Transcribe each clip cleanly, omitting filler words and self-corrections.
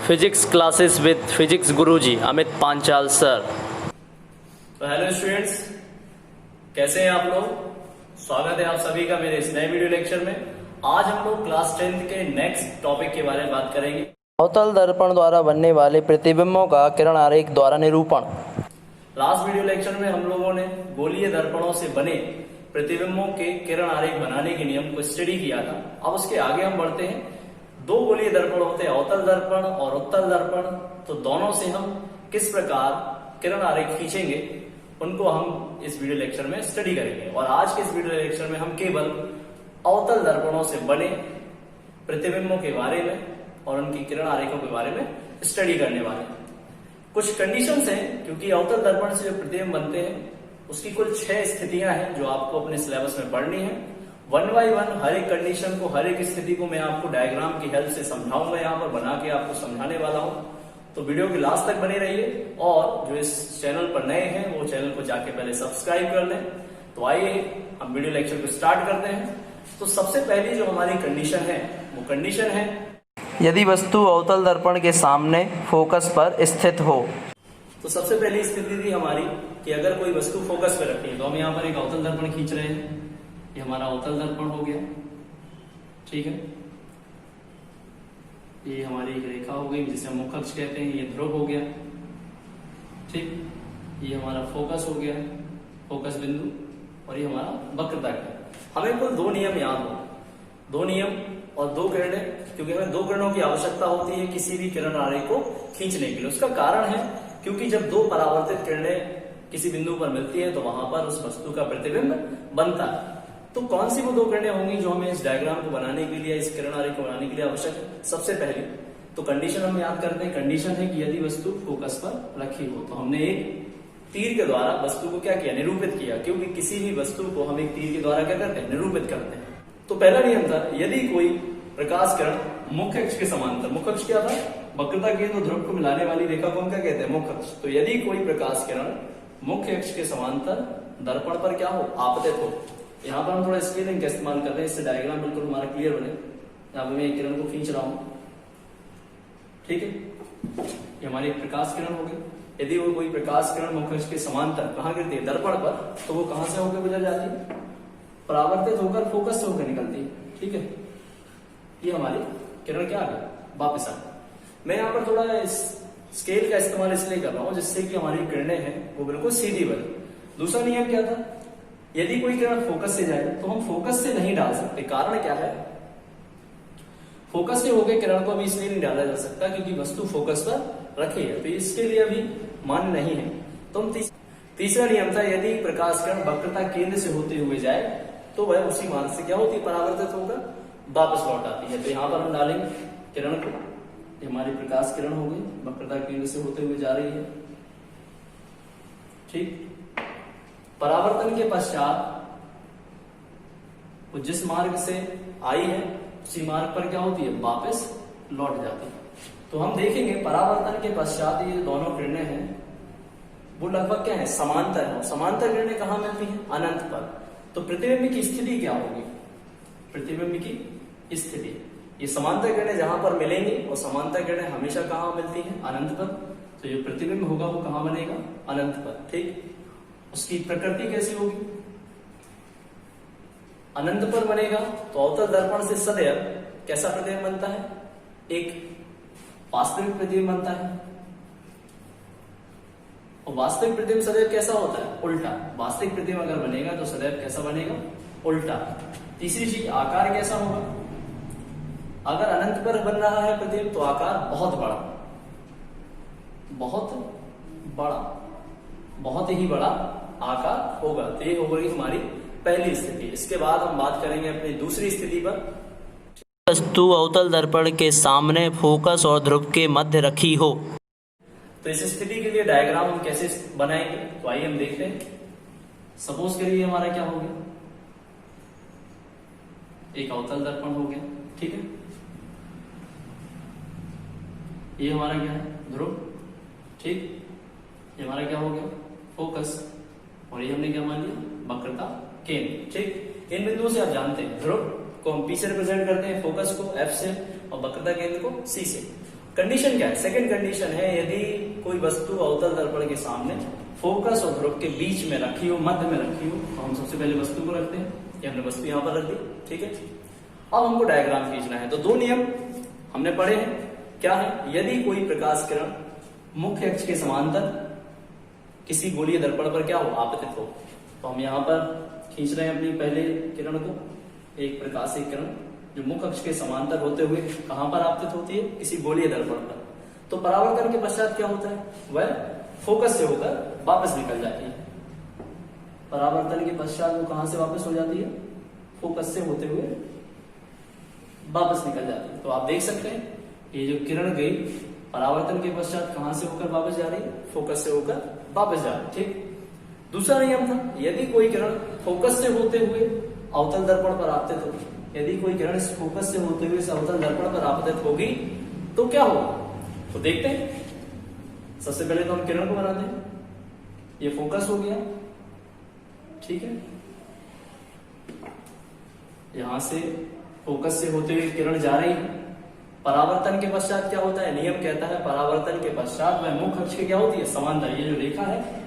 Physics classes with physics Guruji Amit Panchal sir. तो hello students, कैसे हैं आप लोग। स्वागत है आप सभी का मेरे इस नए वीडियो लेक्चर में। आज हम लोग क्लास 10th के नेक्स्ट टॉपिक के बारे में बात करेंगे, अवतल दर्पण द्वारा बनने वाले प्रतिबिंबों का किरण आरेख द्वारा निरूपण। लास्ट वीडियो लेक्चर में हम लोगों ने गोलीय दर्पणों से बने प्रतिबिंबों के किरण आरेख बनाने के नियम को स्टडी किया था। अब उसके आगे हम बढ़ते हैं। दो गोलीय दर्पण होते हैं, अवतल दर्पण और उत्तल दर्पण। तो दोनों से हम किस प्रकार किरण आरेख खींचेंगे उनको हम इस वीडियो लेक्चर में स्टडी करेंगे। और आज के इस वीडियो लेक्चर में हम केवल अवतल दर्पणों से बने प्रतिबिंबों के बारे में और उनकी किरण आरेखों के बारे में स्टडी करने वाले हैं। कुछ कंडीशंस हैं, क्योंकि अवतल दर्पण से जो प्रतिबिंब बनते हैं उसकी कुल 6 स्थितियां हैं जो आपको अपने सिलेबस में पढ़नी है। 1 by 1 हर एक कंडीशन को, हर एक स्थिति को मैं आपको डायग्राम की हेल्प से समझाऊंगा, यहाँ पर बना के आपको समझाने वाला हूँ। तो वीडियो के लास्ट तक बने रहिए और जो इस चैनल पर नए हैं वो चैनल को जाके पहले सब्सक्राइब कर लें। तो आइए हम वीडियो लेक्चर को स्टार्ट करते हैं। तो सबसे पहली जो हमारी कंडीशन है वो कंडीशन है, यदि वस्तु अवतल दर्पण के सामने फोकस पर स्थित हो। तो सबसे पहली स्थिति थी हमारी कि अगर कोई वस्तु फोकस पे रखी है, तो हम यहाँ पर एक अवतल दर्पण खींच रहे हैं। ये हमारा अवतल दर्पण हो गया, ठीक है। ये हमारी एक रेखा हो गई जिसे हम मुख अक्ष कहते हैं। ये ध्रुव हो गया, ठीक। ये हमारा फोकस हो गया, फोकस बिंदु। और ये हमारा वक्रता है। हमें कुल 2 नियम याद हो, 2 नियम और 2 किरणें, क्योंकि हमें 2 किरणों की आवश्यकता होती है किसी भी किरण आरेख को खींचने के लिए। उसका कारण है क्योंकि जब 2 परावर्तित किरणें किसी बिंदु पर मिलती है तो वहां पर उस वस्तु का प्रतिबिंब बनता है। तो कौन सी वो 2 किरणें होंगी जो हमें इस डायग्राम को बनाने के लिए, इस किरण आरेख को बनाने के लिए आवश्यक है। सबसे पहले तो कंडीशन हम याद करते हैं। कंडीशन है कि यदि वस्तु फोकस पर रखी हो। तो हमने एक तीर के द्वारा वस्तु को क्या किया, निरूपित किया, क्योंकि किसी भी वस्तु को हम एक तीर के द्वारा क्या करते हैं, निरूपित करते हैं। तो पहला नियम था, यदि कोई प्रकाश किरण मुख्य अक्ष के समांतर, मुख्य अक्ष क्या था, वक्रता केंद्र और ध्रुव को मिलाने वाली रेखा को हम क्या कहते हैं, मुख्य अक्ष। तो यदि कोई प्रकाश किरण मुख्य अक्ष के समांतर दर्पण पर क्या हो, आपतित हो। यहाँ पर हम थोड़ा स्केलिंग का इस्तेमाल कर रहे हैं, इससे डायग्राम बिल्कुल हमारा क्लियर बने। यहाँ पे मैं एक किरण को खींच रहा हूं, ठीक है। ये हमारी एक प्रकाश किरण हो गई। यदि वो कोई प्रकाश किरण मुख्य अक्ष के समांतर कहाँ गिरती है, दर्पण पर, तो वो कहां से होकर गुजर जाती है, परावर्तित होकर फोकस से होकर निकलती है, ठीक है। ये हमारी किरण क्या आ गई, वापस आ गई। मैं यहाँ पर थोड़ा स्केल का इस्तेमाल इसलिए कर रहा हूं जिससे कि हमारी किरणें हैं वो बिल्कुल सीधी बने। दूसरा नियम क्या था, यदि कोई किरण फोकस से जाए तो हम फोकस से नहीं डाल सकते। कारण क्या है, फोकस से होकर किरण को अभी इसलिए नहीं डाला जा सकता क्योंकि वस्तु फोकस पर रखी है, तो इसके लिए अभी मान्य नहीं है। तो हम तीसरा नियम था, यदि प्रकाश किरण वक्रता केंद्र से होते हुए जाए तो वह उसी मार्ग से क्या होती है, परावर्तित होकर वापस लौट आती है। तो यहाँ पर हम डालेंगे किरण को, ये हमारी प्रकाश किरण हो गई, वक्रता केंद्र से होते हुए जा रही है, ठीक। परावर्तन के पश्चात वो जिस मार्ग से आई है उसी मार्ग पर क्या होती है, वापस लौट जाती है। तो हम देखेंगे परावर्तन के पश्चात ये दोनों किरणें हैं वो लगभग क्या है, समांतर है। समांतर किरणें कहाँ मिलती हैं, अनंत पर। तो प्रतिबिंब की स्थिति क्या होगी, प्रतिबिंब की स्थिति, ये समांतर किरणें जहां पर मिलेंगी और समांतर किरणें हमेशा कहाँ मिलती हैं, अनंत पर। तो ये प्रतिबिंब होगा वो कहाँ बनेगा, अनंत पर, ठीक। उसकी प्रकृति कैसी होगी, अनंत पर बनेगा। तो अवतल दर्पण से सदैव कैसा प्रतिबिंब बनता है, एक वास्तविक प्रतिबिंब बनता है। और वास्तविक प्रतिबिंब सदैव कैसा होता है, उल्टा। वास्तविक प्रतिबिंब अगर बनेगा तो सदैव कैसा बनेगा, उल्टा। तीसरी चीज, आकार कैसा होगा, अगर अनंत पर बन रहा है प्रतिबिंब तो आकार बहुत बड़ा, बहुत बड़ा, बहुत ही बड़ा आकार होगा। तो ये हो गई हमारी पहली स्थिति। इसके बाद हम बात करेंगे अपनी दूसरी स्थिति पर। वस्तु अवतल दर्पण के सामने फोकस और ध्रुव के मध्य रखी हो। तो इस स्थिति के लिए डायग्राम हम कैसे बनाएंगे, तो आइए हम देखते हैं। सपोज करिए हमारा क्या हो गया, एक अवतल दर्पण हो गया, ठीक है। ये हमारा क्या है, ध्रुव, ठीक। ये हमारा क्या हो गया, फोकस। और ये हमने क्या मान लिया, वक्रता केंद्र, ठीक। इन बिंदुओं से आप जानते हैं ध्रुव को हम P से रिप्रेजेंट करते हैं, फोकस को F से और वक्रता केंद्र को C से। कंडीशन क्या है? सेकंड कंडीशन है, यदि कोई वस्तु अवतल दर्पण के सामने फोकस और ध्रुव के बीच में रखी हो, मध्य में रखी हो, तो हम सबसे पहले वस्तु को रखते हैं। ये हमने वस्तु यहां पर रख दी, ठीक है। अब हमको डायग्राम खींचना है, तो दो नियम हमने पढ़े हैं। क्या है? यदि कोई प्रकाश किरण मुख्य अक्ष के समांतर किसी गोलीय दर्पण पर क्या हो? आपतित हो, तो हम यहाँ पर खींच रहे हैं अपनी पहले किरण को, एक प्रकाशीय किरण जो मुख्य अक्ष के समांतर होते हुए कहां पर आपतित होती है? किसी गोलीय दर्पण पर। तो परावर्तन के पश्चात क्या होता है? वह फोकस से होकर वापस निकल जाती है। परावर्तन के पश्चात वो कहां से वापस हो जाती है? फोकस से होते हुए वापस निकल जाती है। तो आप देख सकते हैं ये जो किरण गई परावर्तन के पश्चात कहां से होकर वापस जा रही है? फोकस से होकर वापस जा रही है, ठीक। दूसरा नियम था, यदि कोई किरण फोकस से होते हुए अवतल दर्पण पर आपतित हो, यदि कोई किरण इस फोकस से होते हुए इस अवतल दर्पण पर आपतित होगी तो क्या होगा? तो देखते हैं। सबसे पहले तो हम किरण को बनाते हैं। ये फोकस हो गया, ठीक है। यहां से फोकस से होते हुए किरण जा रही है। परावर्तन के पश्चात क्या होता है? नियम कहता है परावर्तन के पश्चात वह मुख्य अक्ष के क्या होती है? समांतर। ये जो रेखा है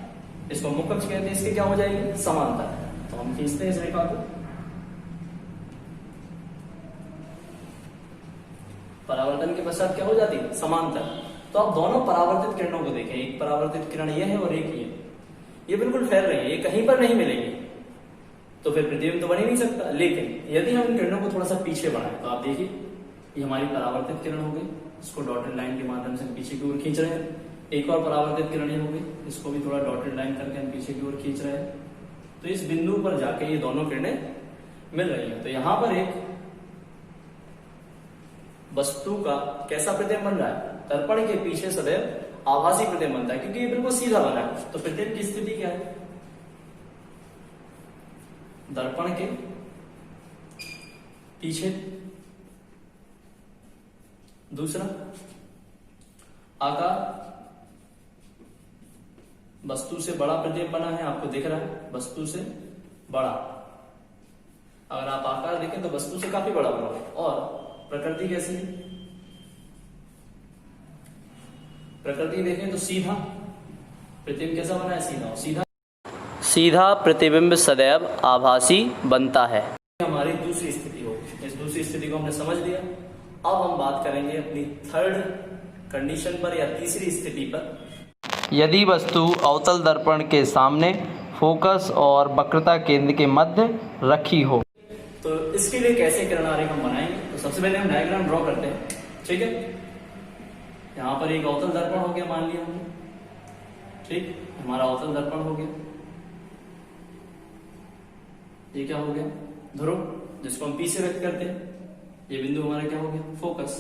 इसको मुख्य अक्ष कहते हैं, इसके क्या हो जाएगी? समांतर। तो हम खींचते हैं इस रेखा को। परावर्तन के पश्चात क्या हो जाती है? समांतर। तो आप दोनों परावर्तित किरणों को देखें, एक परावर्तित किरण ये है और एक ये बिल्कुल फैल रही है, ये कहीं पर नहीं मिलेंगे, तो फिर प्रतिबिंब तो बन ही नहीं सकता। लेकिन यदि हम इन किरणों को थोड़ा सा पीछे बढ़ाएं तो आप देखिए ये हमारी परावर्तित किरण हो गई, इसको डॉटेड लाइन के माध्यम से पीछे की ओर खींच रहे हैं। एक और परावर्तित किरण हो गई, इसको भी थोड़ा डॉटेड लाइन करके हम पीछे की ओर खींच रहे हैं। तो इस बिंदु पर जाके ये दोनों किरणें मिल रही है। तो यहां पर एक वस्तु का कैसा प्रतिबिंब बन रहा है? दर्पण के पीछे सदैव आभासी प्रतिबिंब बनता है, क्योंकि ये बिल्कुल सीधा बना है। तो प्रतिबिंब की स्थिति क्या है? दर्पण के पीछे। दूसरा, आकार वस्तु से बड़ा प्रतिबिंब बना है, आपको दिख रहा है, वस्तु से बड़ा। अगर आप आकार देखें तो वस्तु से काफी बड़ा बना है। और प्रकृति कैसी है? प्रकृति देखें तो सीधा प्रतिबिंब कैसा बना है? सीधा। सीधा प्रतिबिंब सदैव आभासी बनता है। हमारी दूसरी स्थिति होगी। इस दूसरी स्थिति को हमने समझ लिया। अब हम बात करेंगे अपनी थर्ड कंडीशन पर या तीसरी स्थिति पर। यदि वस्तु अवतल दर्पण के सामने फोकस और वक्रता केंद्र के मध्य रखी हो, तो इसके लिए कैसे किरण आरेख हम बनाएंगे? तो सबसे पहले हम डायग्राम ड्रॉ करते हैं, ठीक है। यहां पर एक अवतल दर्पण हो गया, मान लिया हमने, ठीक। हमारा अवतल दर्पण हो गया। ये क्या हो गया? ध्रुव, जिसको हम पी से व्यक्त करते हैं। ये बिंदु हमारा क्या हो गया? फोकस।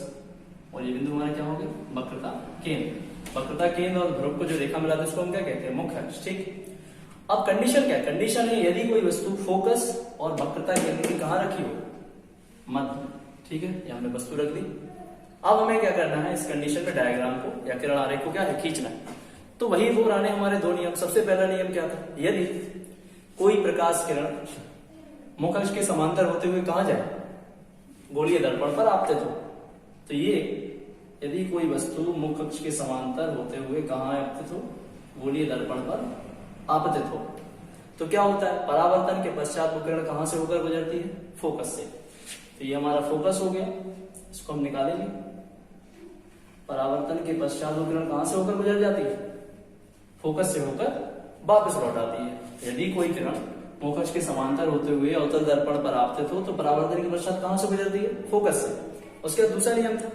और ये बिंदु हमारा क्या हो गया? वक्रता केंद्र। वक्रता केंद्र और ध्रुव को जो रेखा मिलाते हैं उसको हम क्या कहते हैं? मुख्य अक्ष, ठीक। अब कंडीशन क्या है? कंडीशन है यदि कोई वस्तु फोकस और वक्रता केंद्र की कहां रखी हो? मध्य, ठीक है। ये हमने वस्तु रख दी। अब हमें क्या करना है? इस कंडीशन में डायग्राम को या किरण आरेख को क्या है? खींचना है। तो वही वो रहने हमारे दो नियम। सबसे पहला नियम क्या था? यदि कोई प्रकाश किरण मुख्य अक्ष के समांतर होते हुए कहां जाए? गोलीय दर्पण पर आपतित हो। तो ये यदि कोई वस्तु मुख्य अक्ष के समांतर होते हुए कहां आपतित हो? गोलीय दर्पण पर आपतित हो, तो क्या होता है? परावर्तन के पश्चात वो किरण कहां से होकर गुजरती है? फोकस से। तो ये हमारा फोकस हो गया, इसको हम निकालेंगे। परावर्तन के पश्चात वो किरण कहां से होकर गुजर जाती है? फोकस से होकर वापस लौट आती है। यदि कोई किरण मुख्य अक्ष के समांतर होते हुए अवतल दर्पण पर आपतित हो तो परावर्तन के पश्चात कहां से गुजरती है? फोकस से। उसके बाद दूसरा नियम था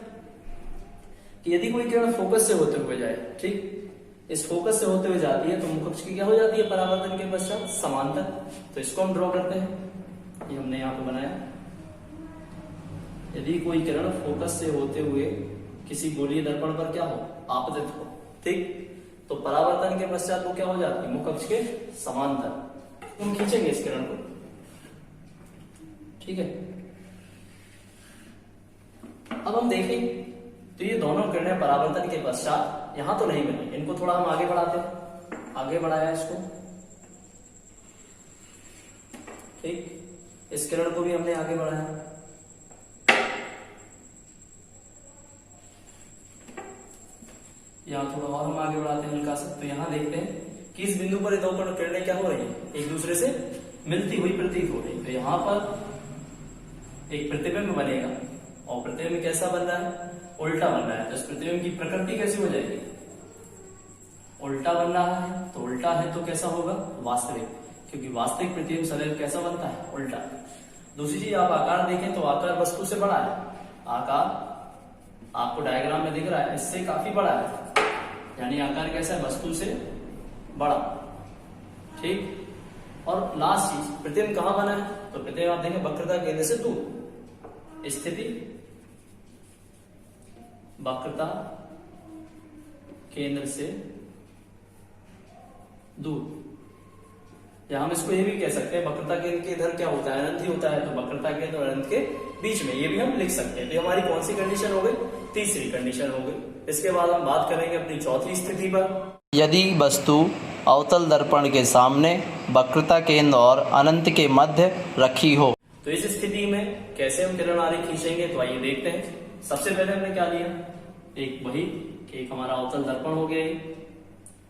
कि यदि कोई किरण फोकस से होते हुए जाए, ठीक, इस फोकस से होते हुए जाती है तो मुख्य अक्ष की क्या हो जाती है? परावर्तन के पश्चात समांतर। तो इसको हम ड्रॉ करते हैं। ये हमने यहां पे बनाया। यदि कोई किरण फोकस से होते हुए किसी गोलीय दर्पण पर क्या हो? आपतित हो, ठीक। तो परावर्तन के पश्चात वो क्या हो जाती है? मुख्य अक्ष के समांतर। हम खींचेंगे इस किरण को, ठीक है। अब हम देखेंगे तो ये दोनों किरणें परावर्तन के पश्चात यहां तो नहीं मिली, इनको थोड़ा हम आगे बढ़ाते हैं। आगे बढ़ाया इसको, ठीक। इस किरण को भी हमने आगे बढ़ाया। यहाँ थोड़ा और हम आगे बढ़ाते हैं हल्का सा, तो यहाँ देखते हैं कि इस बिंदु पर ये दो किरणें क्या हो रही है, एक दूसरे से मिलती हुई प्रतीत हो रही है। तो यहाँ पर एक प्रतिबिंब बनेगा और प्रतिबिंब कैसा बन रहा है, उल्टा बन रहा है। तो इस प्रतिबिंब की प्रकृति कैसी हो जाएगी, उल्टा बन रहा है। तो उल्टा है तो कैसा होगा, वास्तविक, क्योंकि वास्तविक प्रतिबिंब सदैव कैसा बनता है, उल्टा। दूसरी चीज आप आकार देखें तो आकार वस्तु से बड़ा है, आकार आपको डायग्राम में दिख रहा है इससे काफी बड़ा है, यानी आकार कैसा है, वस्तु से बड़ा, ठीक। और लास्ट चीज, प्रतिबिंब कहां बना है, तो प्रतिबिंब आप देखें वक्रता केंद्र से दूर, स्थिति वक्रता केंद्र से दूर। या हम इसको ये भी कह सकते हैं वक्रता केंद्र के इधर क्या होता है, अनंत ही होता है, तो वक्रता केंद्र और अनंत के बीच में, ये भी हम लिख सकते हैं। तो हमारी कौन सी कंडीशन हो गई, तीसरी कंडीशन हो गई। इसके बाद हम बात करेंगे अपनी चौथी स्थिति पर। यदि वस्तु अवतल दर्पण के सामने वक्रता केंद्र और अनंत के मध्य रखी हो, तो इस स्थिति में कैसे हम किरण आरेख खींचेंगे, तो आइए देखते हैं। सबसे पहले हमने क्या लिया, एक वही एक हमारा अवतल दर्पण हो गया,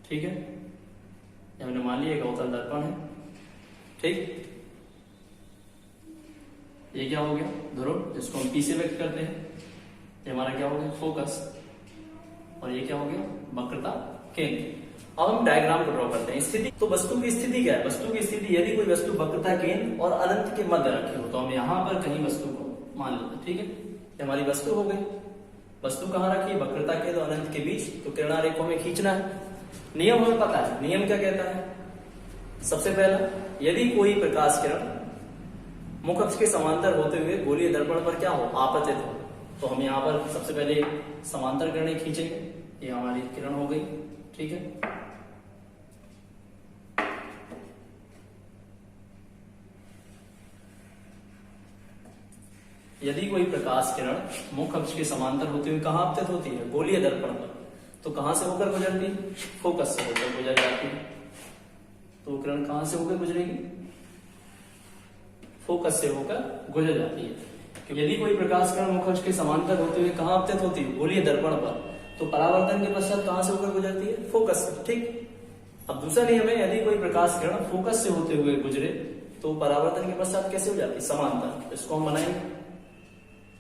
ठीक है, हमने मान लिया एक अवतल दर्पण है, ठीक। ये क्या हो गया, ध्रुव, जिसको हम पी से व्यक्त करते हैं। ये हमारा क्या हो गया, फोकस, और ये क्या हो गया, वक्रता केंद्र। अब हम डायग्राम को ड्रॉ करते हैं। स्थिति, तो वस्तु की स्थिति क्या है, वस्तु की स्थिति यदि कोई वस्तु वक्रता केंद्र और अनंत के मध्य रखी हो, तो हम यहाँ पर कहीं वस्तु को मान लेते हैं, ठीक है। ये हमारी वस्तु हो गई। वस्तु कहाँ रखी है, वक्रता केंद्र और अनंत के बीच। तो किरणारेख को हमें खींचना है। नियम हमें पता है, नियम क्या कहता है, सबसे पहला, यदि कोई प्रकाश किरण मुख अक्ष के समांतर होते हुए गोलीय दर्पण पर क्या हो, आपतित हो, तो हम यहाँ पर सबसे पहले समांतर किरणें खींचेंगे। ये हमारी किरण हो गई, ठीक है। यदि कोई प्रकाश किरण मुख अक्ष के समांतर होते हुए कहाँ आपतित होती है, गोलीय दर्पण पर, तो कहां से होकर गुजरती है, फोकस से होकर गुजर जाती है। तो किरण कहां से होकर गुजरेगी, फोकस से होकर गुजर जाती है। यदि कोई प्रकाश किरण मुख अक्ष के समांतर होते हुए कहां आपतित होती है, गोलीय दर्पण पर, तो परावर्तन के पश्चात कहां से होकर गुजरती है, फोकस से, ठीक। अब दूसरा नियम है, यदि कोई प्रकाश किरण फोकस से होते हुए गुजरे तो परावर्तन के पश्चात कैसे हो जाती है, समांतर। इसको हम बनाएंगे,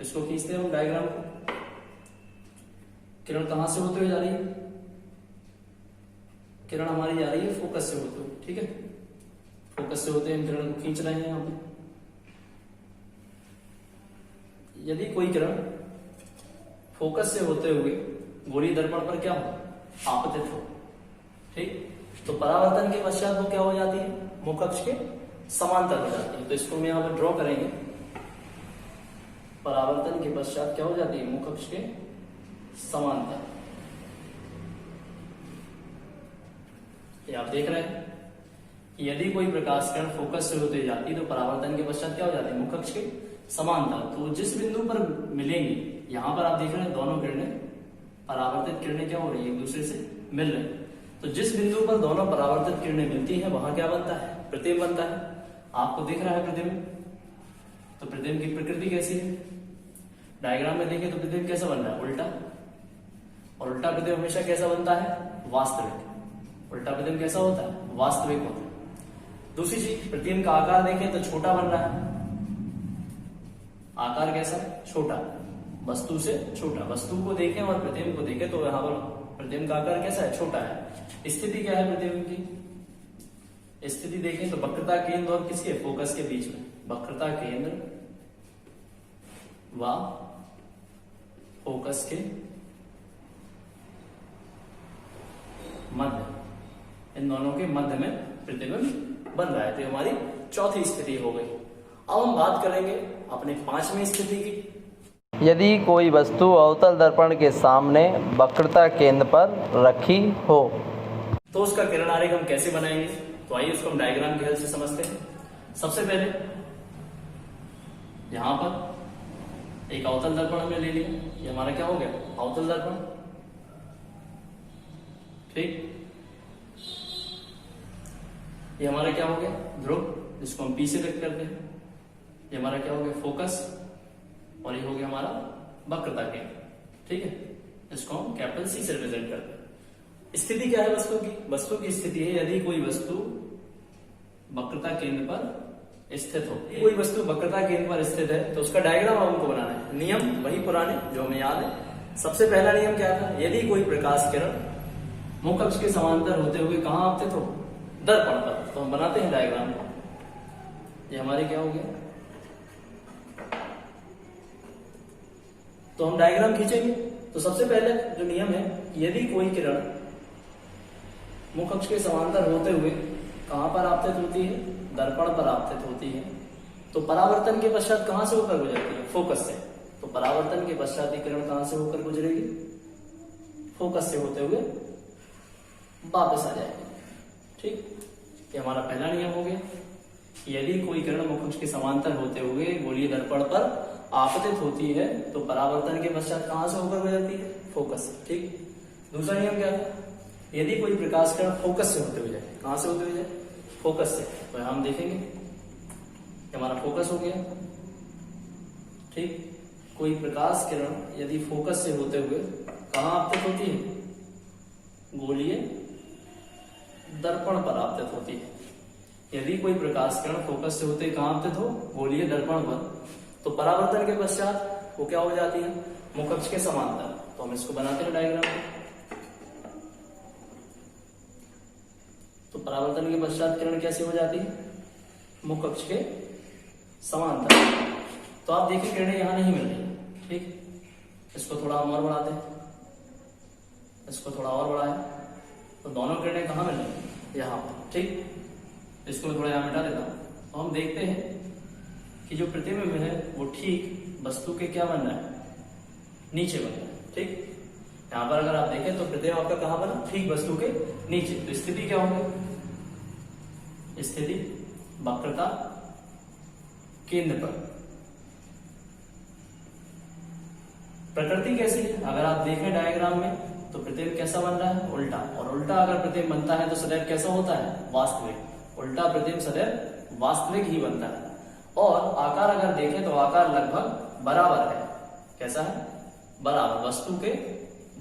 इसको खींचते हैं हम डायग्राम को। किरण कहां से होते हुए जा रही है, किरण हमारी जा रही है फोकस से होते हुए, ठीक है। फोकस से होते हुए हम किरण को खींच रहे हैं यहां पे। यदि कोई किरण फोकस से होते हुए गोलीय दर्पण पर क्या हो, आपतित हो, ठीक, तो परावर्तन के पश्चात वो क्या हो जाती है, मुख अक्ष के समांतर हो जाती है। तो इसको हम यहां पर ड्रॉ करेंगे। परावर्तन के पश्चात क्या हो जाती है, मुख अक्ष के समांतर। ये आप देख रहे हैं कि यदि कोई प्रकाश किरण फोकस से होते जाती है तो परावर्तन के पश्चात क्या हो जाती है, मुख अक्ष के समांतर। तो जिस बिंदु पर मिलेंगी, यहां पर आप देख रहे हैं दोनों किरणें, परावर्तित किरणें क्या हो रही है, एक दूसरे से मिल रही है। तो जिस बिंदु पर दोनों परावर्तित किरणें मिलती हैं वहां क्या बनता है, प्रतिबिंब बनता है। आपको दिख रहा है प्रतिबिंब, तो प्रतिबिंब की प्रकृति कैसी है, डायग्राम में देखें तो प्रतिबिंब कैसा बन रहा है, उल्टा। और उल्टा प्रतिबिंब हमेशा कैसा बनता है, वास्तविक। उल्टा प्रतिबिंब कैसा होता है, वास्तविक होता है। दूसरी चीज, प्रतिबिंब का आकार देखें तो छोटा बन रहा है। आकार कैसा, छोटा, वस्तु से छोटा। वस्तु को देखें और प्रतिबिंब को देखें तो यहाँ पर प्रतिबिंब का आकार कैसा है, छोटा है। स्थिति क्या है प्रतिबिंब की, स्थिति देखें तो वक्रता केंद्र और किसके, फोकस के बीच में। वक्रता केंद्र व फोकस के मध्य, इन दोनों के मध्य में प्रतिबिंब बन रहा है। तो हमारी चौथी स्थिति हो गई। अब हम बात करेंगे अपने पांचवी स्थिति की। यदि कोई वस्तु अवतल दर्पण के सामने वक्रता केंद्र पर रखी हो, तो उसका किरण आरेख हम कैसे बनाएंगे, तो आइए उसको हम डायग्राम की हेल्प से समझते हैं। सबसे पहले यहां पर एक अवतल दर्पण हमने ले लिया, ये हमारा क्या हो गया, अवतल दर्पण, ठीक। ये हमारा क्या हो गया, ध्रुव, जिसको हम पी से व्यक्त करते हैं। ये हमारा क्या हो गया, फोकस, और ये हो गया हमारा वक्रता केंद्र, ठीक है। इसको हम कैपिटल सी से रिप्रेजेंट करते हैं। स्थिति क्या है वस्तु की? वस्तु की स्थिति है यदि कोई वस्तु वक्रता केंद्र पर स्थित हो। कोई वस्तु वक्रता केंद्र पर स्थित है तो उसका डायग्राम हमको बनाना है। नियम वही पुराने जो हमें याद है। सबसे पहला नियम क्या था? यदि कोई प्रकाश किरण मुख अक्ष के समांतर होते हुए कहां आपतित हो? दर्पण पर। तो हम बनाते हैं डायग्राम। ये हमारे क्या हो गया? तो हम डायग्राम खींचेंगे। तो सबसे पहले जो नियम है, यदि कोई किरण मुख अक्ष के समांतर होते हुए कहां पर आपतित होती है? दर्पण पर आपतित होती है। तो परावर्तन के पश्चात कहां से होकर गुजरती है? फोकस से। तो परावर्तन के पश्चात किरण कहां से होकर गुजरेगी? फोकस से होते हुए वापस आ जाएगी। ठीक, ये हमारा पहला नियम हो गया। यदि कोई किरण मुख अक्ष के समांतर होते हुए गोलीय दर्पण पर आपतित होती है तो परावर्तन के पश्चात कहां से होकर गुजरती है? फोकस से। ठीक, दूसरा नियम क्या था? यदि कोई प्रकाश किरण फोकस से होते हुए जाए, कहां से होते हुए जाए? फोकस से। तो हम देखेंगे हमारा फोकस हो गया। ठीक, कोई प्रकाश किरण यदि फोकस से होते हुए कहां आपतित होती है? गोलीय दर्पण पर आपतित होती है। यदि कोई प्रकाश किरण फोकस से होते कहां आपतित हो? गोलीय दर्पण पर। तो परावर्तन के पश्चात वो क्या हो जाती है? मुख अक्ष के समांतर। तो हम इसको बनाते हैं डायग्राम। तो परावर्तन के पश्चात किरण कैसे हो जाती है? मुख अक्ष के समांतर। तो आप देखिए किरणें यहां नहीं मिल रही। ठीक, इसको थोड़ा हम और बढ़ाते हैं, इसको थोड़ा और बढ़ाएं तो दोनों किरणें कहां मिल रही? यहां पर। ठीक, इसको मैं थोड़ा यहां मिटा देता हूं। तो हम देखते हैं कि जो प्रतिबिंब है वो ठीक वस्तु के क्या बन रहा है? नीचे बन रहा है। ठीक, यहां पर अगर आप देखें तो प्रतिबिंब आपका कहां बना? ठीक वस्तु के नीचे। तो स्थिति क्या होगी? स्थिति वक्रता केंद्र पर। प्रकृति कैसी है? अगर आप देखें डायग्राम में तो प्रतिबिंब कैसा बन रहा है? उल्टा। और उल्टा अगर प्रतिबिंब बनता है तो सदैव कैसा होता है? वास्तविक। उल्टा प्रतिबिंब सदैव वास्तविक ही बनता है। और आकार अगर देखें तो आकार लगभग बराबर है। कैसा है? बराबर, वस्तु के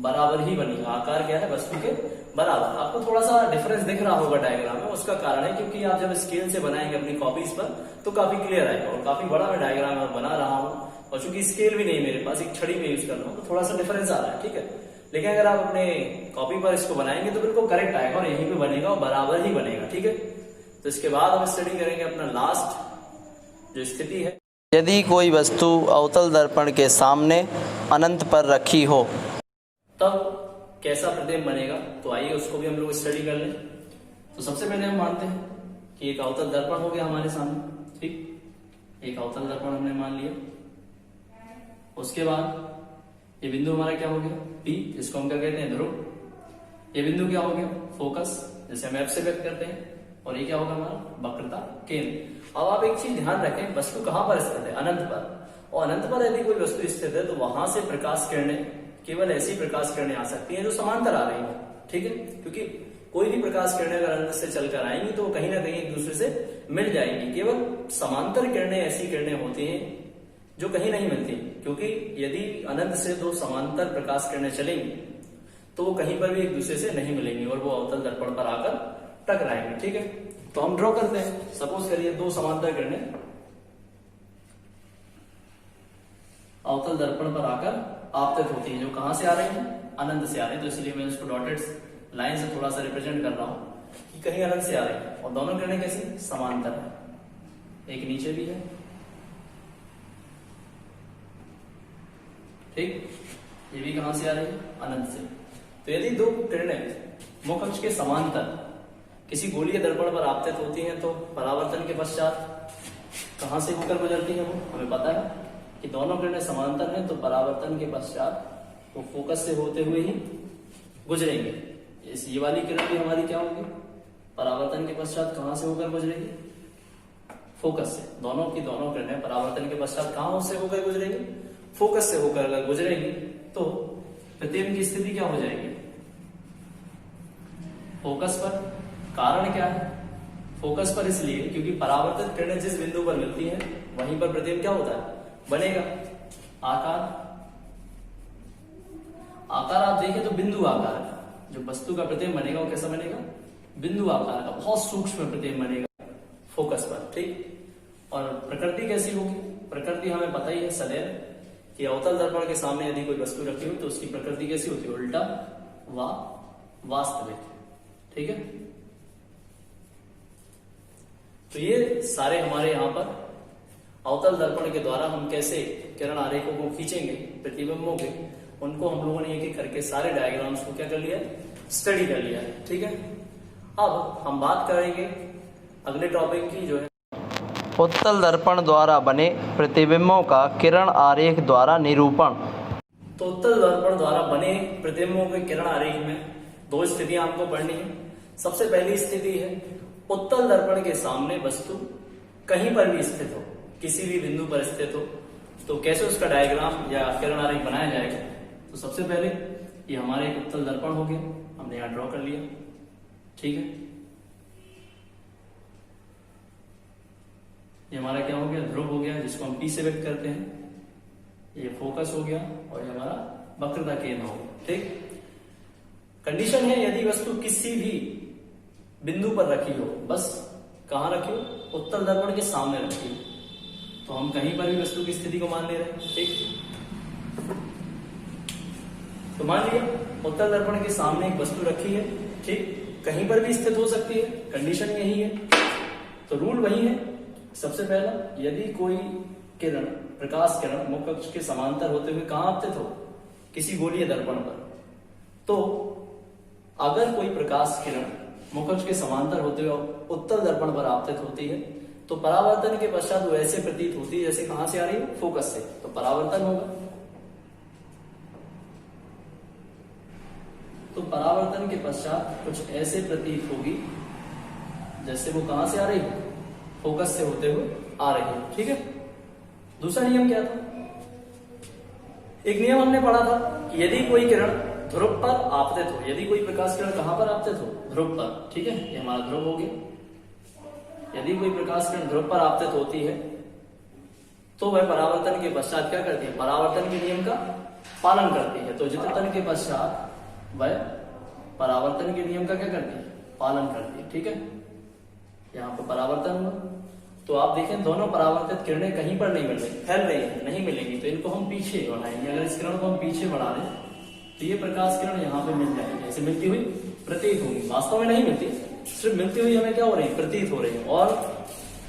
बराबर ही बनी। आकार क्या है? वस्तु के बराबर। आपको थोड़ा सा डिफरेंस दिख रहा होगा डायग्राम में। उसका कारण है क्योंकि आप जब स्केल से बनाएंगे अपनी कॉपीज पर तो काफी क्लियर आएगा। और काफी बड़ा मैं डायग्राम बना रहा हूं और चूंकि स्केल भी नहीं मेरे पास, एक छड़ी में यूज कर रहा हूं, तो थोड़ा सा डिफरेंस आ रहा है। ठीक है, लेकिन अगर आप अपने कॉपी पर इसको बनाएंगे तो बिल्कुल करेक्ट आएगा और यहीं पे बनेगा और बराबर ही बनेगा। ठीक है, तो इसके बाद हम स्टडी करेंगे अपना लास्ट जो स्थिति है। यदि कोई वस्तु अवतल दर्पण के सामने अनंत पर रखी हो तब कैसा प्रतिबिंब बनेगा? तो आइए उसको भी हम लोग स्टडी कर लें। तो सबसे पहले हम मानते हैं कि एक अवतल दर्पण हो गया हमारे सामने। ठीक, एक अवतल दर्पण हमने मान लिया। उसके बाद ये बिंदु हमारा क्या हो गया? P, जिसको हम क्या कहते हैं? ध्रुव। ये बिंदु क्या हो गया? फोकस, जैसे हम F से व्यक्त करते हैं। और ये क्या होगा हमारा? वक्रता केंद्र। अब आप एक चीज ध्यान रखें, वस्तु कहां पर स्थित है? अनंत पर। और अनंत पर यदि कोई वस्तु स्थित है तो वहां से प्रकाश किरणें, केवल ऐसी प्रकाश किरणें आ सकती हैं जो समांतर आ रही हैं। ठीक है, क्योंकि कोई भी प्रकाश किरणें अगर अनंत से चलकर आएंगी तो वो कहीं ना कहीं एक दूसरे से मिल जाएंगी। केवल समांतर किरणें ऐसी किरणें होती हैं जो कहीं नहीं मिलती, क्योंकि यदि अनंत से दो समांतर प्रकाश किरणें चलेंगी तो वो कहीं पर भी एक दूसरे से नहीं मिलेंगी और वो अवतल दर्पण पर आकर टकराएंगे। ठीक है, तो हम ड्रॉ करते हैं। सपोज करिए दो समांतर किरणें अवतल दर्पण पर आकर आपतित होती है, जो कहां से आ रही है? अनंत से आ रही है। तो इसलिए मैं इसको डॉटेड लाइन से थोड़ा सा रिप्रेजेंट कर रहा हूं कि कहीं अनंत से आ रही है। और दोनों किरणें कैसी? समांतर है, एक नीचे भी है। ठीक, ये भी कहां से आ रही है? अनंत से। तो यदि दो किरणें मुख अक्ष के समांतर किसी गोलीय दर्पण पर आपतित होती हैं तो परावर्तन के पश्चात कहां से होकर गुजरती है? वो हमें पता है कि दोनों किरणें समांतर हैं, तो परावर्तन के पश्चात वो फोकस से होते हुए ही गुजरेंगे। ये वाली किरण भी हमारी क्या होगी? परावर्तन के पश्चात कहां से होकर गुजरेगी? फोकस से। दोनों की दोनों किरणें परावर्तन के पश्चात कहां से होकर गुजरेगी? फोकस से होकर अगर गुजरेगी तो प्रतिबिंब की स्थिति क्या हो जाएगी? फोकस पर। कारण क्या है? फोकस पर इसलिए क्योंकि परावर्तित किरणें जिस बिंदु पर मिलती हैं वहीं पर प्रतिबिंब क्या होता है? बनेगा। आकार, आकार आप देखें तो बिंदु आकार है, जो वस्तु का प्रतिबिंब बनेगा वो कैसा बनेगा, बिंदु आकार का, बहुत सूक्ष्म प्रतिबिंब बनेगा फोकस पर, ठीक। और प्रकृति कैसी होगी, प्रकृति हमें पता ही है सदैव कि अवतल दर्पण के सामने यदि कोई वस्तु रखी हो तो उसकी प्रकृति कैसी होती है, उल्टा व वास्तविक, ठीक है। तो ये सारे हमारे यहाँ पर अवतल दर्पण के द्वारा हम कैसे किरण आरेखों को खींचेंगे, प्रतिबिंबों के, उनको हम लोगों ने एक एक करके सारे डायग्राम्स को क्या कर लिया, स्टडी कर लिया है, ठीक है। अब हम बात करेंगे अगले टॉपिक की, जो है उत्तल दर्पण द्वारा बने प्रतिबिंबों का किरण आरेख द्वारा निरूपण। तो उत्तल दर्पण द्वारा बने प्रतिबिंबों के किरण आरेख में दो स्थितियां आपको पढ़नी है। सबसे पहली स्थिति है उत्तल दर्पण के सामने वस्तु कहीं पर भी स्थित हो, किसी भी बिंदु पर स्थित हो, तो कैसे उसका डायग्राम या किरण आरेख बनाया जाएगा। तो सबसे पहले ये हमारे एक उत्तल दर्पण हो गया, हमने यहां ड्रॉ कर लिया, ठीक है। ये हमारा क्या हो गया, ध्रुव हो गया, जिसको हम P से व्यक्त करते हैं। ये फोकस हो गया और ये हमारा वक्रता केंद्र हो गया, ठीक। कंडीशन है यदि वस्तु किसी भी बिंदु पर रखी हो, बस कहां रखी हो, उत्तल दर्पण के सामने रखी हो, तो हम कहीं पर भी वस्तु की स्थिति को मान ले रहे हैं, ठीक। तो मान लिया उत्तल दर्पण के सामने एक वस्तु रखी है, ठीक, कहीं पर भी स्थित हो सकती है, कंडीशन यही है। तो रूल वही है, सबसे पहला यदि कोई किरण, प्रकाश किरण मुख्य अक्ष के समांतर होते हुए कहां आपतित हो, किसी गोलीय दर्पण पर, तो अगर कोई प्रकाश किरण मुख्य अक्ष के समांतर होते हुए उत्तल दर्पण पर आपतित होती है तो परावर्तन के पश्चात वो ऐसे प्रतीत होती है जैसे कहां से आ रही है, फोकस से, तो परावर्तन होगा। तो परावर्तन के पश्चात कुछ ऐसे प्रतीत होगी जैसे वो कहां से आ रही है, फोकस से होते हुए आ रही है, ठीक है। दूसरा नियम क्या था, एक नियम हमने पढ़ा था कि यदि कोई किरण ध्रुव पर आपतित हो, यदि कोई प्रकाश किरण कहां पर आपतित हो, ध्रुव पर, ठीक है, ये हमारा ध्रुव हो गया। यदि कोई प्रकाश किरण ध्रुव पर आपतित होती है तो वह परावर्तन के पश्चात क्या करती है, परावर्तन के नियम का पालन करती है। तो जितन के पश्चात वह परावर्तन के नियम का क्या करती है, पालन करती है, ठीक है। यहाँ पर परावर्तन हुआ, तो आप देखें दोनों परावर्तित किरणें कहीं पर नहीं मिल रही, फैल रही है, नहीं मिलेंगी, तो इनको हम पीछे बढ़ाएंगे। अगर इस किरण को हम पीछे बढ़ा दें तो ये प्रकाश किरण यहाँ पे मिल जाएगी, ऐसे मिलती हुई प्रतीत होगी, वास्तव में नहीं मिलती, सिर्फ मिलती हुई हमें क्या हो रही है, प्रतीत हो रही है। और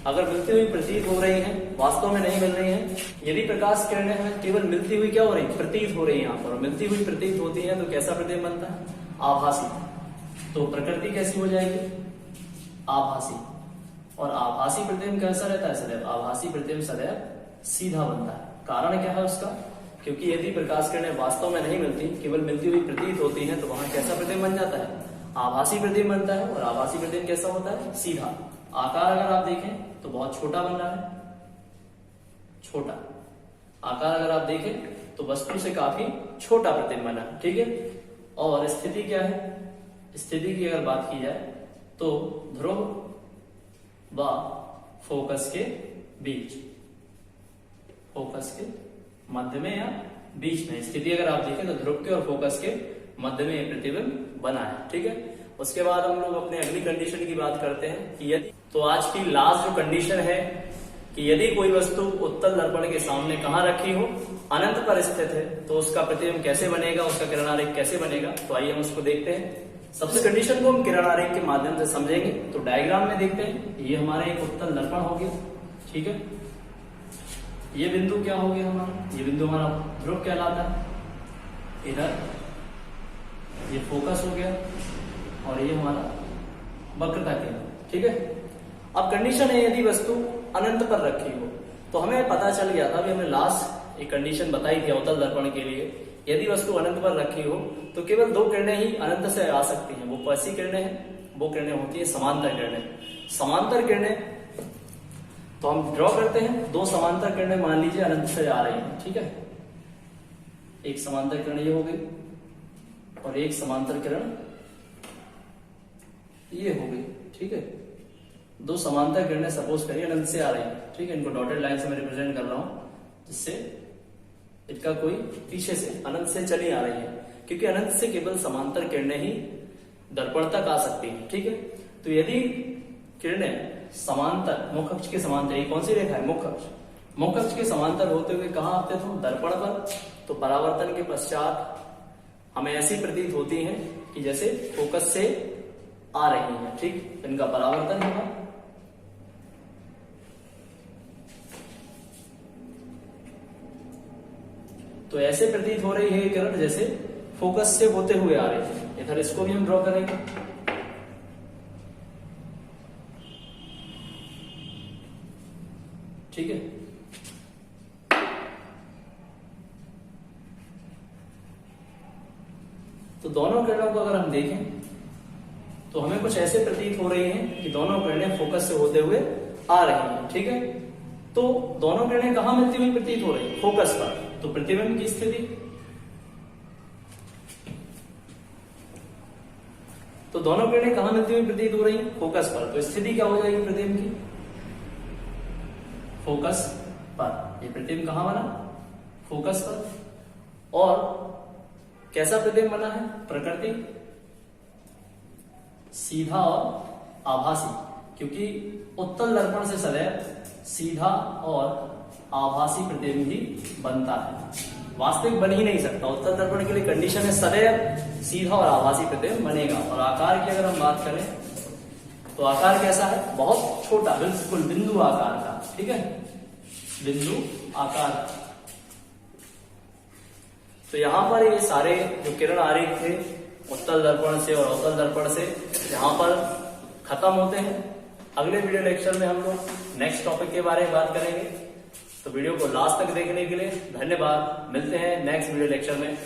अगर मिलती हुई प्रतीत हो रही है, वास्तव में नहीं मिल रही है, यदि प्रकाश किरणें हमें केवल मिलती हुई क्या हो रही है, प्रतीत हो रही है, यहाँ पर मिलती हुई प्रतीत होती है, तो कैसा प्रतिबिंब बनता है, आभासी। तो प्रकृति कैसी हो जाएगी, आभासी। और आभासी प्रतिबिंब कैसा रहता है, सदैव आभासी प्रतिबिंब सदैव सीधा बनता है। कारण क्या है उसका, क्योंकि यदि प्रकाश किरणें वास्तव में नहीं मिलती, केवल मिलती हुई प्रतीत होती हैं, तो वहां कैसा प्रतिबिंब बन जाता है, आभासी प्रतिबिंब बनता है। और आभासी प्रतिबिंब कैसा होता है, सीधा। आकार अगर आप देखें तो बहुत छोटा बन रहा है, छोटा आकार अगर आप देखें तो वस्तु से काफी छोटा प्रतिबिंब बना, ठीक है। और स्थिति क्या है, स्थिति की अगर बात की जाए तो ध्रुव व फोकस के बीच, फोकस के मध्य में या बीच में स्थिति अगर आप देखें तो ध्रुव के और फोकस के मध्य में प्रतिबिंब बना है, ठीक है। उसके बाद हम लोग अपने अगली कंडीशन की बात करते हैं कि यदि, तो आज की लास्ट जो कंडीशन है कि यदि कोई वस्तु उत्तल दर्पण के सामने कहां रखी हो, अनंत पर स्थित है, तो उसका प्रतिबिंब कैसे बनेगा, उसका किरण आरेख कैसे बनेगा। तो आइए हम उसको देखते हैं। सबसे कंडीशन को हम किरण आरेख के माध्यम से समझेंगे। तो डायग्राम में देखते हैं, ये हमारे एक उत्तल दर्पण हो गया, ठीक है। ये बिंदु क्या हो गया हमारा, ये बिंदु हमारा ध्रुव कहलाता है, इधर ये फोकस हो गया और ये हमारा वक्रता केंद्र, ठीक है। अब कंडीशन है यदि वस्तु अनंत पर रखी हो, तो हमें पता चल गया था, अभी हमने लास्ट एक कंडीशन बताई थी अवतल दर्पण के लिए, यदि वस्तु अनंत पर रखी हो तो केवल दो किरणें ही अनंत से आ सकती हैं। वो कैसी किरणें हैं, वो किरणें होती है समांतर किरणें। समांतर किरणें तो हम ड्रॉ करते हैं, दो समांतर किरणें मान लीजिए अनंत से आ रही हैं, ठीक है। एक समांतर किरण ये हो गई और एक समांतर किरण ये हो गई, ठीक है। दो समांतर किरणें सपोज करिए अनंत से आ रही है, ठीक है। इनको डॉटेड लाइन से मैं रिप्रेजेंट कर रहा हूं, जिससे इनका कोई पीछे से अनंत से चली आ रही है। क्योंकि अनंत से केवल समांतर किरणें ही दर्पण तक आ सकती हैं। ठीक है, तो यदि किरणें समांतर मुख्य अक्ष के समांतर, ये कौन सी रेखा है, मुख्य अक्ष के समांतर होते हुए कहाँ आते थे, दर्पण पर, तो परावर्तन के पश्चात हमें ऐसी प्रतीत होती हैं कि जैसे फोकस से आ रही हैं। ठीक, इनका परावर्तन होगा। तो ऐसे प्रतीत हो रही है किरण जैसे फोकस से होते हुए आ रही है। इधर इसको भी हम ड्रॉ करेंगे। ठीक है, तो दोनों किरणों को अगर हम देखें तो हमें कुछ ऐसे प्रतीत हो रही हैं कि दोनों किरणें फोकस से होते हुए आ रही हैं। ठीक है, तो दोनों किरणें कहां मिलती हुई प्रतीत हो रही है, फोकस पर। तो प्रतिबिंब की स्थिति, तो दोनों किरणें कहां मिलती हुई प्रतीत हो रही है, फोकस पर। तो स्थिति क्या हो जाएगी प्रतिबिंब की, फोकस पर। ये प्रतिबिंब कहां बना, फोकस पर। और कैसा प्रतिबिंब बना है, प्रकृति सीधा और आभासी, क्योंकि उत्तल दर्पण से सदैव सीधा और आभासी प्रतिबिंब ही बनता है, वास्तविक बन ही नहीं सकता। उत्तल दर्पण के लिए कंडीशन है सदैव सीधा और आभासी प्रतिबिंब बनेगा। और आकार की अगर हम बात करें तो आकार कैसा है, बहुत छोटा, बिल्कुल बिंदु आकार का। ठीक है, बिंदु आकार। तो यहां पर ये सारे जो किरण आरेख थे उत्तल दर्पण से और अवतल दर्पण से यहां पर खत्म होते हैं। अगले वीडियो लेक्चर में हम लोग नेक्स्ट टॉपिक के बारे में बात करेंगे। तो वीडियो को लास्ट तक देखने के लिए धन्यवाद। मिलते हैं नेक्स्ट वीडियो लेक्चर में।